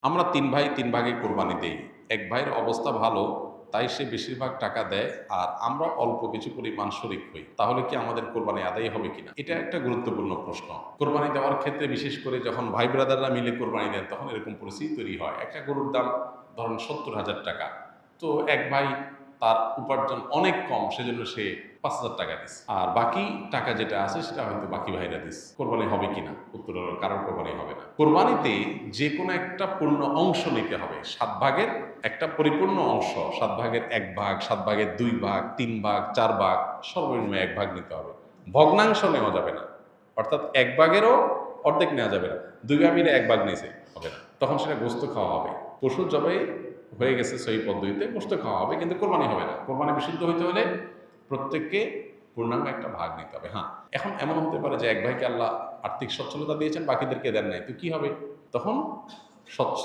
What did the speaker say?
আমরা ৩ ভাই ৩ ভাগে কোরবানি দেই। এক ভাইয়ের অবস্থা ভালো, তাই সে বেশিরভাগ টাকা দেয় আর আমরা অল্প কিছু পরিমাণ শরিক হই। তাহলে কি আমাদের কোরবানি আদায় হবে কিনা? এটা একটা গুরুত্বপূর্ণ প্রশ্ন। কোরবানি দেওয়ার ক্ষেত্রে বিশেষ করে যখন ভাই ব্রাদাররা মিলে কোরবানি দেন তখন এরকম পরিস্থিতি তৈরি হয়। একটা গরুর দাম ধরুন ৳৭০,০০০, তো এক ভাই তার উপার্জন অনেক কম, সেজন্য সে ৳৫,০০০ দিছে। আর বাকি টাকা যেটা আছে সেটা হয়তো বাকি ভাইরা দিছে। কোরবানি হবে কিনা? উত্তর হলো কারোর কোরবানি হবে না। কোরবানিতে যে কোনো একটা পূর্ণ অংশ নিতে হবে। ৭ ভাগের একটা পরিপূর্ণ অংশ, ৭ ভাগের ১ ভাগ, ৭ ভাগের ২ ভাগ, ৩ ভাগ, ৪ ভাগ, সর্বনিম্ন ১ ভাগ নিতে হবে। ভগ্নাংশ নেওয়া যাবে না। অর্থাৎ ১ ভাগেরও অর্ধেক নেওয়া যাবে না। ২ ভাই মিলে ১ ভাগ নিছে, হবে না। তখন সেটা গোশত খাওয়া হবে। পশু জবাই হয়ে গেছে সহি পদ্ধতিতে, গোশত খাওয়া হবে, কিন্তু কোরবানি হবে না। কোরবানি বিশুদ্ধ হইতে হলে প্রত্যেককে পূর্ণাঙ্গ একটা ভাগ নিতে হবে। হ্যাঁ, এখন এমন হতে পারে যে এক ভাইকে আল্লাহ আর্থিক সচ্ছলতা দিয়েছেন, বাকিদেরকে দেন নাই, তো কি হবে? তখন সচ্ছ